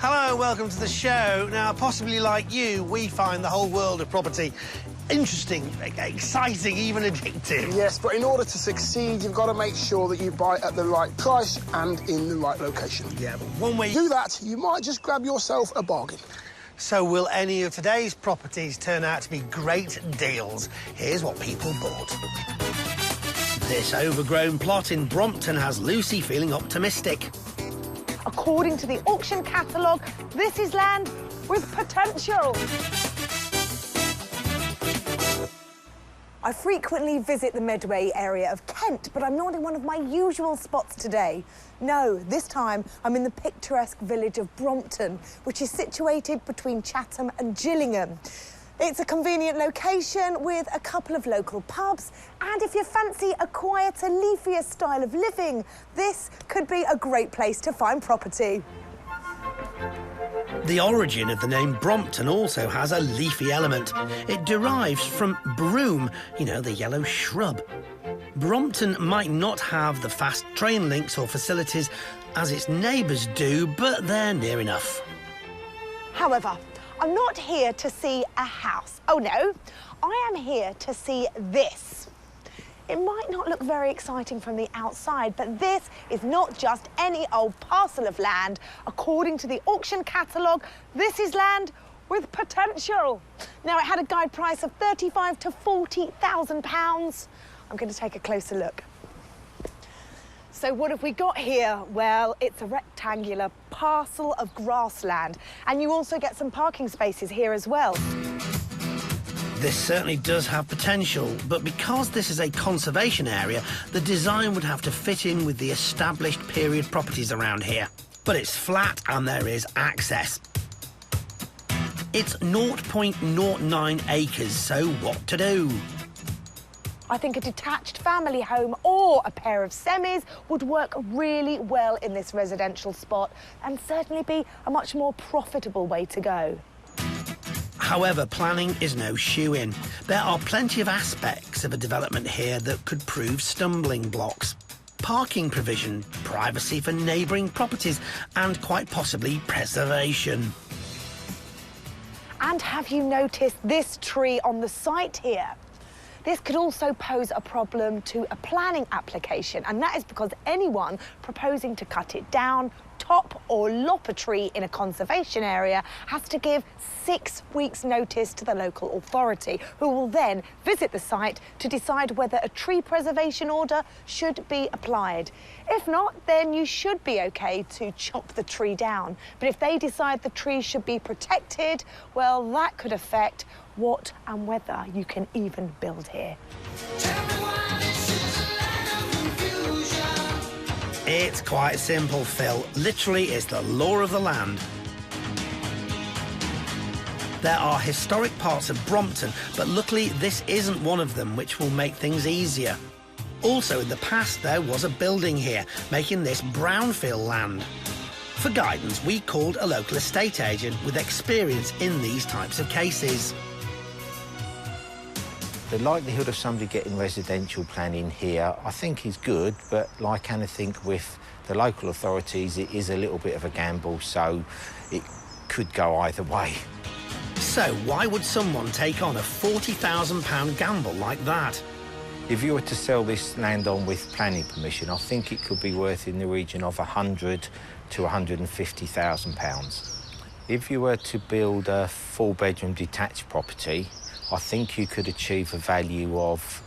Hello, welcome to the show. Now, possibly like you, we find the whole world of property interesting, exciting, even addictive. Yes, but in order to succeed, you've got to make sure that you buy at the right price and in the right location. Yeah, but one way... Do that, you might just grab yourself a bargain. So will any of today's properties turn out to be great deals? Here's what people bought. This overgrown plot in Brompton has Lucy feeling optimistic. According to the auction catalogue, this is land with potential. I frequently visit the Medway area of Kent, but I'm not in one of my usual spots today. No, this time I'm in the picturesque village of Brompton, which is situated between Chatham and Gillingham. It's a convenient location with a couple of local pubs, and if you fancy a quieter, leafier style of living, this could be a great place to find property. The origin of the name Brompton also has a leafy element. It derives from broom, you know, the yellow shrub. Brompton might not have the fast train links or facilities as its neighbours do, but they're near enough. However, I'm not here to see a house. Oh, no. I am here to see this. It might not look very exciting from the outside, but this is not just any old parcel of land. According to the auction catalogue, this is land with potential. Now, it had a guide price of £35,000 to £40,000. I'm going to take a closer look. So what have we got here? Well, it's a rectangular parcel of grassland, and you also get some parking spaces here as well. This certainly does have potential, but because this is a conservation area, the design would have to fit in with the established period properties around here. But it's flat and there is access. It's 0.09 acres, so what to do? I think a detached family home or a pair of semis would work really well in this residential spot and certainly be a much more profitable way to go. However, planning is no shoo-in. There are plenty of aspects of a development here that could prove stumbling blocks. Parking provision, privacy for neighbouring properties, and quite possibly preservation. And have you noticed this tree on the site here? This could also pose a problem to a planning application, and that is because anyone proposing to cut it down, top or lop a tree in a conservation area has to give 6 weeks' notice to the local authority, who will then visit the site to decide whether a tree preservation order should be applied. If not, then you should be OK to chop the tree down. But if they decide the tree should be protected, well, that could affect what and whether you can even build here. It's quite simple, Phil. Literally, it's the law of the land. There are historic parts of Brompton, but luckily this isn't one of them, which will make things easier. Also, in the past, there was a building here, making this brownfield land. For guidance, we called a local estate agent with experience in these types of cases. The likelihood of somebody getting residential planning here, I think, is good, but like anything with the local authorities, it is a little bit of a gamble, so it could go either way. So why would someone take on a £40,000 gamble like that? If you were to sell this land on with planning permission, I think it could be worth in the region of £100,000 to £150,000. If you were to build a 4-bedroom detached property, I think you could achieve a value of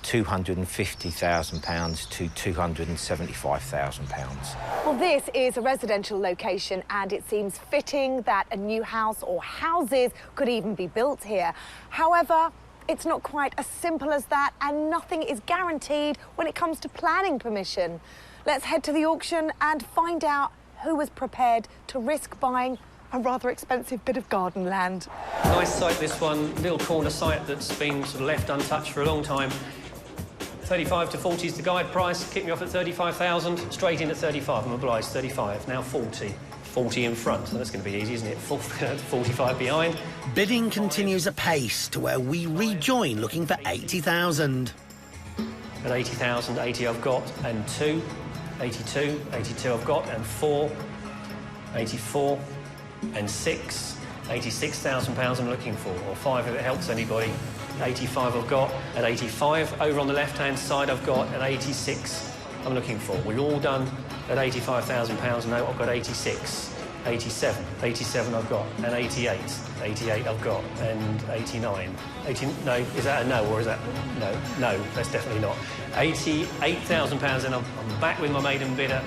£250,000 to £275,000. Well, this is a residential location, and it seems fitting that a new house or houses could even be built here. However, it's not quite as simple as that, and nothing is guaranteed when it comes to planning permission. Let's head to the auction and find out who was prepared to risk buying a rather expensive bit of garden land. Nice site, this one. Little corner site that's been sort of left untouched for a long time. 35 to 40 is the guide price. Kick me off at 35,000. Straight in at 35. I'm obliged. 35. Now 40. 40 in front. So that's going to be easy, isn't it? 45 behind. Bidding continues apace to where we rejoin looking for 80,000. At 80,000, 80 I've got, and 2. 82. 82 I've got, and 4. 84. and 6, £86,000 I'm looking for, or 5 if it helps anybody. 85 I've got. At 85, over on the left-hand side, I've got at 86 I'm looking for. We've all done at £85,000. No, I've got 86, 87, 87 I've got, and 88, 88 I've got, and 89. 80, no, is that a no, or is that... No, that's definitely not. £88,000, and I'm back with my maiden bidder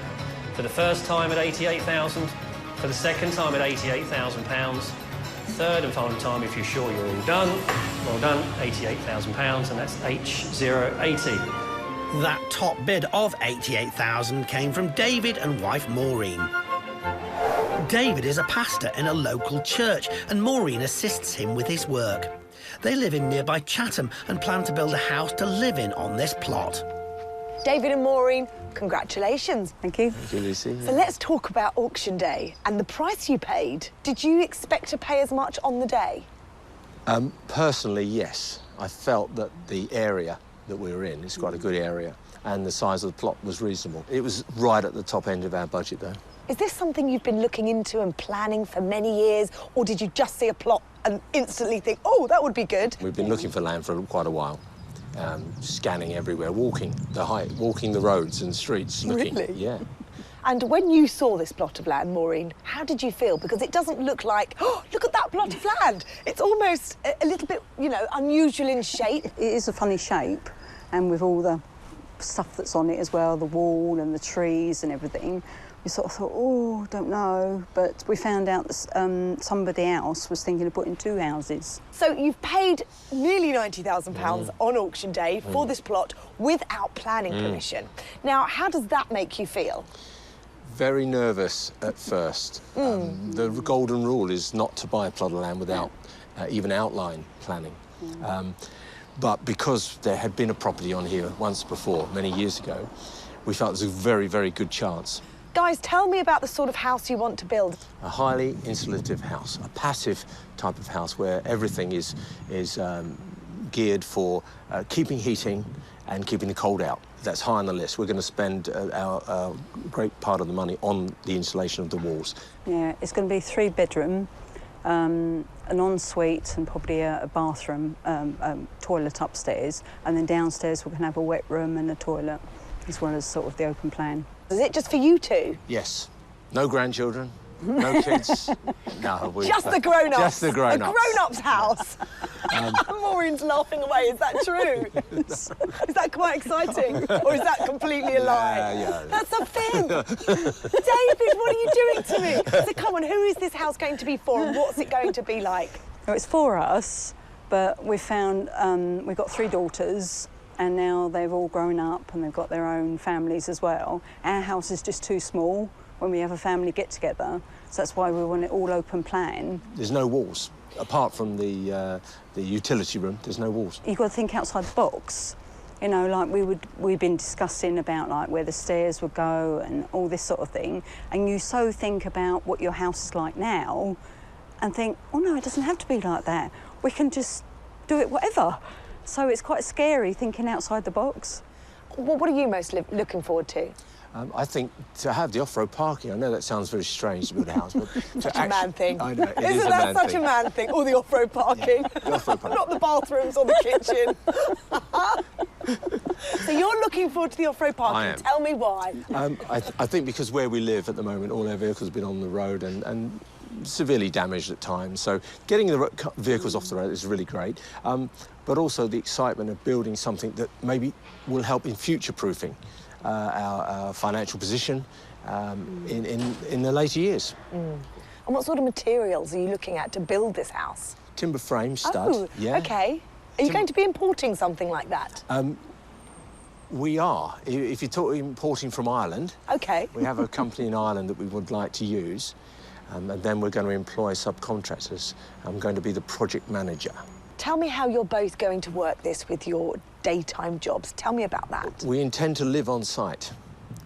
for the first time at 88,000, for the second time at £88,000, third and final time, if you're sure you're all done, well done, £88,000, and that's H080. That top bid of 88,000 came from David and wife Maureen. David is a pastor in a local church, and Maureen assists him with his work. They live in nearby Chatham and plan to build a house to live in on this plot. David and Maureen, congratulations. Thank you. Thank you, Lucy. So let's talk about auction day and the price you paid. Did you expect to pay as much on the day? Personally, yes. I felt that the area that we were in is quite a good area, and the size of the plot was reasonable. It was right at the top end of our budget, though. Is this something you've been looking into and planning for many years, or did you just see a plot and instantly think, oh, that would be good? We've been looking for land for quite a while, scanning everywhere, walking the roads and streets, looking. Really? Yeah. And when you saw this plot of land, Maureen, how did you feel? Because it doesn't look like, oh, look at that plot of land. It's almost a little bit, you know, unusual in shape. It is a funny shape, and with all the stuff that's on it as well, the wall and the trees and everything, we sort of thought, oh, don't know. But we found out that somebody else was thinking of putting 2 houses. So you've paid nearly £90,000 on auction day for this plot without planning permission. Now, how does that make you feel? Very nervous at first. The golden rule is not to buy a plot of land without even outline planning. But because there had been a property on here once before, many years ago, we felt there's a very, very good chance. Guys, tell me about the sort of house you want to build. A highly insulative house, a passive type of house where everything is geared for keeping heating and keeping the cold out. That's high on the list. We're going to spend our great part of the money on the insulation of the walls. Yeah, it's going to be 3-bedroom, an ensuite and probably a bathroom, toilet upstairs, and then downstairs we're going to have a wet room and a toilet, as well as sort of the open plan. Is it just for you two? Yes. No grandchildren, no kids. No, just the grown-ups. Just the grown-ups. A grown-ups house. Maureen's laughing away. Is that true? Is that quite exciting? Or is that completely a lie? Yeah. That's a thing. David, what are you doing to me? So come on, who is this house going to be for and what's it going to be like? Well, it's for us, but we've found we've got 3 daughters, and now they've all grown up and they've got their own families as well. Our house is just too small when we have a family get-together, so that's why we want it all open plan. There's no walls. Apart from the utility room, there's no walls. You've got to think outside the box. You know, like we've been discussing about like where the stairs would go and all this sort of thing, and you so think about what your house is like now and think, oh no, it doesn't have to be like that. We can just do it whatever. So it's quite scary thinking outside the box. What are you most looking forward to? I think to have the off-road parking, I know that sounds very strange to build a house, but... Such a man thing. I know, it is a man thing. Isn't that such a man thing? Or the off-road parking. Yeah, the off-road parking. Not the bathrooms or the kitchen. So you're looking forward to the off-road parking. I am. Tell me why. I think because where we live at the moment, all our vehicles have been on the road and severely damaged at times. So getting the vehicles off the road is really great. But also the excitement of building something that maybe will help in future-proofing our financial position in the later years. And what sort of materials are you looking at to build this house? Timber frame, stud. Oh, yeah. OK. Are you going to be importing something like that? We are. If you're talking importing from Ireland, OK. we have a company in Ireland that we would like to use, and then we're going to employ subcontractors. I'm going to be the project manager. Tell me how you're both going to work this with your daytime jobs. Tell me about that. We intend to live on site.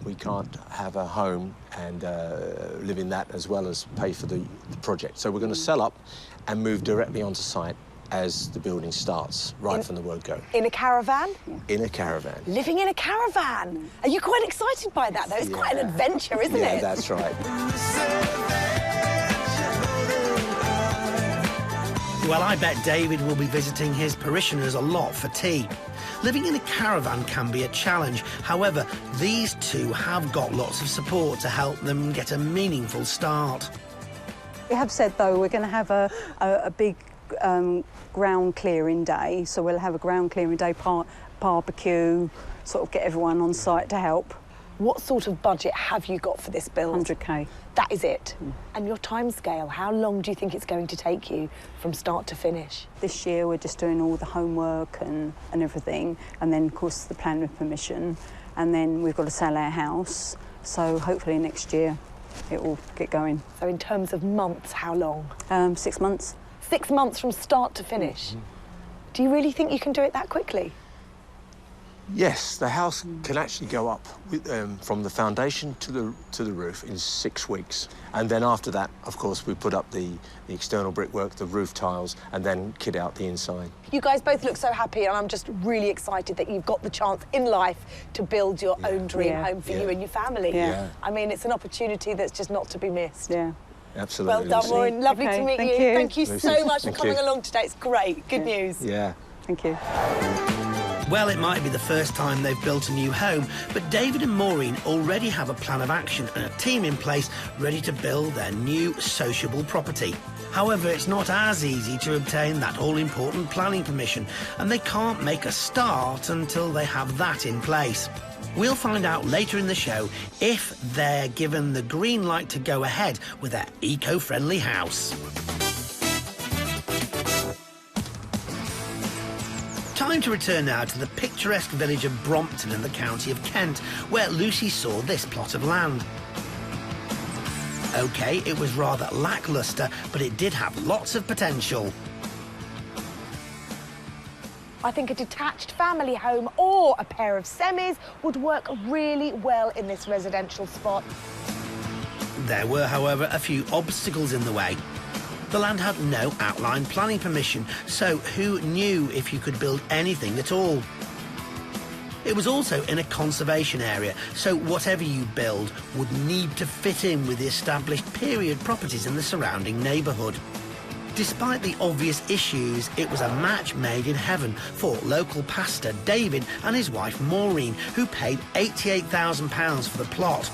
We can't have a home and live in that as well as pay for the project. So we're going to sell up and move directly onto site as the building starts, right from the word go. In a caravan? In a caravan. Living in a caravan. Are you quite excited by that, though? It's quite an adventure, isn't it? Yeah, that's right. Well, I bet David will be visiting his parishioners a lot for tea. Living in a caravan can be a challenge. However, these two have got lots of support to help them get a meaningful start. We have said, though, we're going to have a big ground clearing day. So we'll have a ground clearing day, barbecue, sort of get everyone on site to help. What sort of budget have you got for this build? 100k. That is it? And your timescale, how long do you think it's going to take you from start to finish? This year we're just doing all the homework and everything, and then of course the planning permission, and then we've got to sell our house, so hopefully next year it will get going. So in terms of months, how long? 6 months. 6 months from start to finish? Do you really think you can do it that quickly? Yes, the house can actually go up with, from the foundation to the roof in 6 weeks. And then after that, of course, we put up the external brickwork, the roof tiles, and then kit out the inside. You guys both look so happy, and I'm just really excited that you've got the chance in life to build your own dream home for you and your family. Yeah. I mean, it's an opportunity that's just not to be missed. Yeah. Absolutely. Well done, Maureen. Lovely to meet you. Thank you Lucy. so much for Thank coming you. along today. It's great. Good news. Yeah. Thank you. Well, it might be the first time they've built a new home, but David and Maureen already have a plan of action and a team in place ready to build their new sociable property. However, it's not as easy to obtain that all-important planning permission, and they can't make a start until they have that in place. We'll find out later in the show if they're given the green light to go ahead with their eco-friendly house. Time to return now to the picturesque village of Brompton in the county of Kent, where Lucy saw this plot of land. OK, it was rather lacklustre, but it did have lots of potential. I think a detached family home or a pair of semis would work really well in this residential spot. There were, however, a few obstacles in the way. The land had no outline planning permission, so who knew if you could build anything at all? It was also in a conservation area, so whatever you build would need to fit in with the established period properties in the surrounding neighbourhood. Despite the obvious issues, it was a match made in heaven for local pastor David and his wife Maureen, who paid £88,000 for the plot.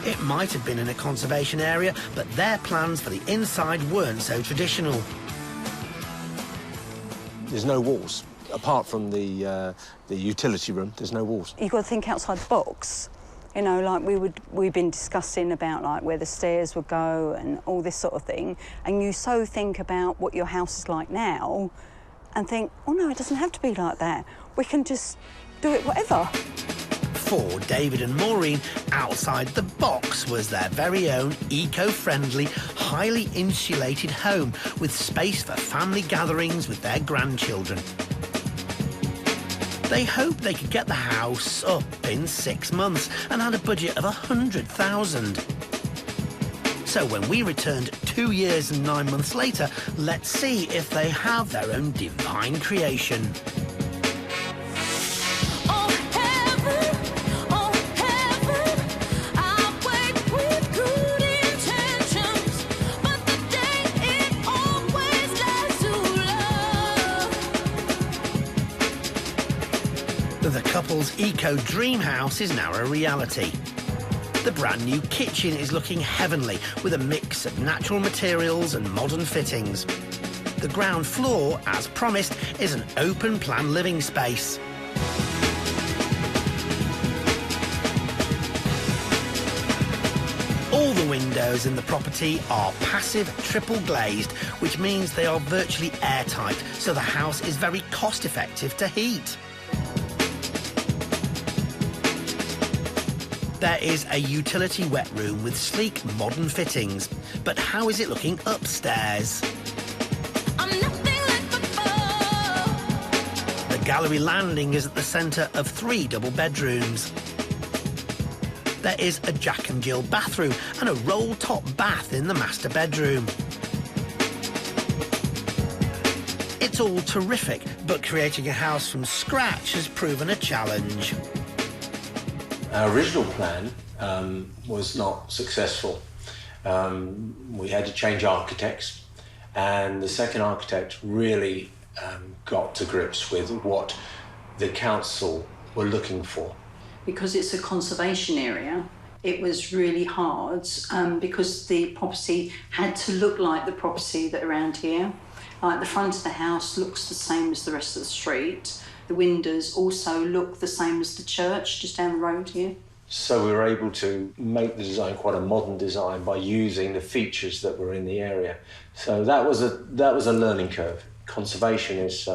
It might have been in a conservation area, but their plans for the inside weren't so traditional. There's no walls. Apart from the utility room, there's no walls. You've got to think outside the box. You know, like we've been discussing about like where the stairs would go and all this sort of thing, and you so think about what your house is like now and think, oh no, it doesn't have to be like that. We can just do it whatever. For David and Maureen, outside the box was their very own eco-friendly, highly insulated home with space for family gatherings with their grandchildren. They hoped they could get the house up in 6 months and had a budget of £100,000. So when we returned 2 years and 9 months later, let's see if they have their own divine creation. The couple's eco-dream house is now a reality. The brand new kitchen is looking heavenly with a mix of natural materials and modern fittings. The ground floor, as promised, is an open-plan living space. All the windows in the property are passive triple glazed, which means they are virtually airtight, so the house is very cost-effective to heat. There is a utility wet room with sleek modern fittings. But how is it looking upstairs? The gallery landing is at the centre of 3 double bedrooms. There is a Jack and Jill bathroom and a roll-top bath in the master bedroom. It's all terrific, but creating a house from scratch has proven a challenge. Our original plan was not successful. We had to change architects, And the second architect really got to grips with what the council were looking for. Because it's a conservation area, it was really hard because the property had to look like the property that around here. Like the front of the house looks the same as the rest of the street. The windows also look the same as the church just down the road here. So we were able to make the design quite a modern design by using the features that were in the area. So that was a learning curve. Conservation is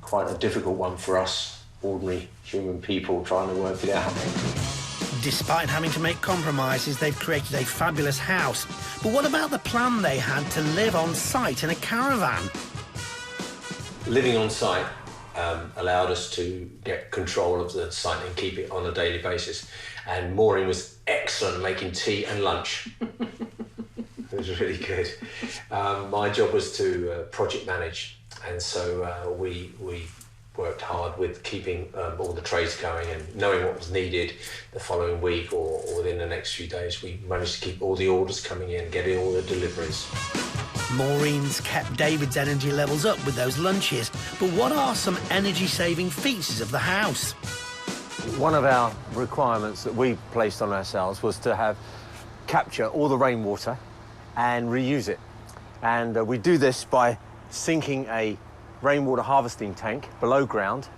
quite a difficult one for us, ordinary human people trying to work it out. Despite having to make compromises, they've created a fabulous house. But what about the plan they had to live on site in a caravan? Living on site allowed us to get control of the site and keep it on a daily basis. And Maureen was excellent making tea and lunch. It was really good. My job was to project manage, and so we worked hard with keeping all the trades going and knowing what was needed the following week or within the next few days. We managed to keep all the orders coming in, getting all the deliveries. Maureen's kept David's energy levels up with those lunches, but what are some energy-saving features of the house? One of our requirements that we placed on ourselves was to capture all the rainwater and reuse it. And we do this by sinking a rainwater harvesting tank below ground,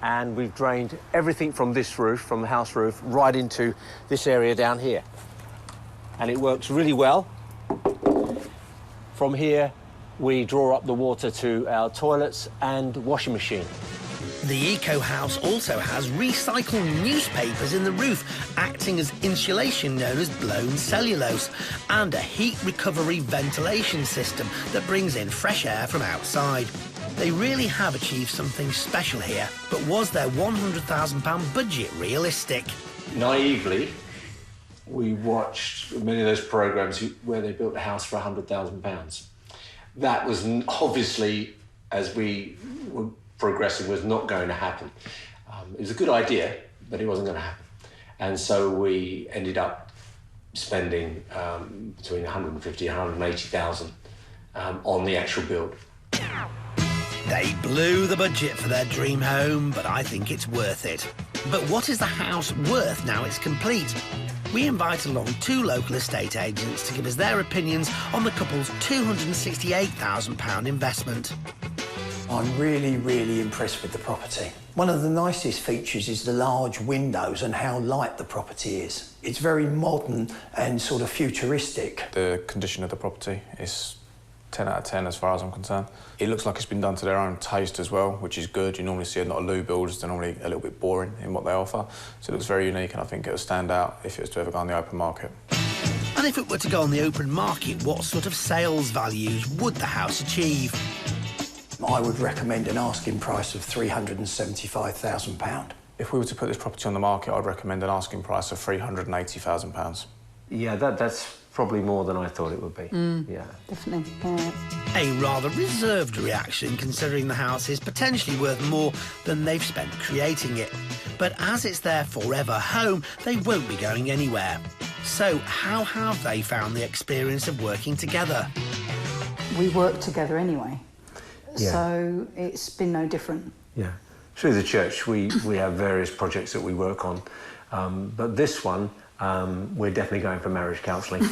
and we've drained everything from this roof, from the house roof, right into this area down here. And it works really well. From here, we draw up the water to our toilets and washing machine. The Eco House also has recycled newspapers in the roof, acting as insulation known as blown cellulose, and a heat recovery ventilation system that brings in fresh air from outside. They really have achieved something special here, but was their £100,000 budget realistic? Naively, we watched many of those programmes where they built a house for £100,000. That was obviously, as we were progressing, was not going to happen. It was a good idea, but it wasn't going to happen. And so we ended up spending between 150 and 180,000 on the actual build. They blew the budget for their dream home, but I think it's worth it. But what is the house worth now it's complete? We invite along two local estate agents to give us their opinions on the couple's £268,000 investment. I'm really, really impressed with the property. One of the nicest features is the large windows and how light the property is. It's very modern and sort of futuristic. The condition of the property is 10 out of 10 as far as I'm concerned. It looks like it's been done to their own taste as well, which is good. You normally see a lot of new builds, they're normally a little bit boring in what they offer. So it looks very unique, and I think it will stand out if it was to ever go on the open market. And if it were to go on the open market, what sort of sales values would the house achieve? I would recommend an asking price of £375,000. If we were to put this property on the market, I'd recommend an asking price of £380,000. Yeah, that's probably more than I thought it would be. Yeah. Definitely, yeah. A rather reserved reaction, considering the house is potentially worth more than they've spent creating it. But as it's their forever home, they won't be going anywhere. So how have they found the experience of working together? We work together anyway, Yeah. so it's been no different. Yeah. Through the church, we have various projects that we work on, but this one, we're definitely going for marriage counselling.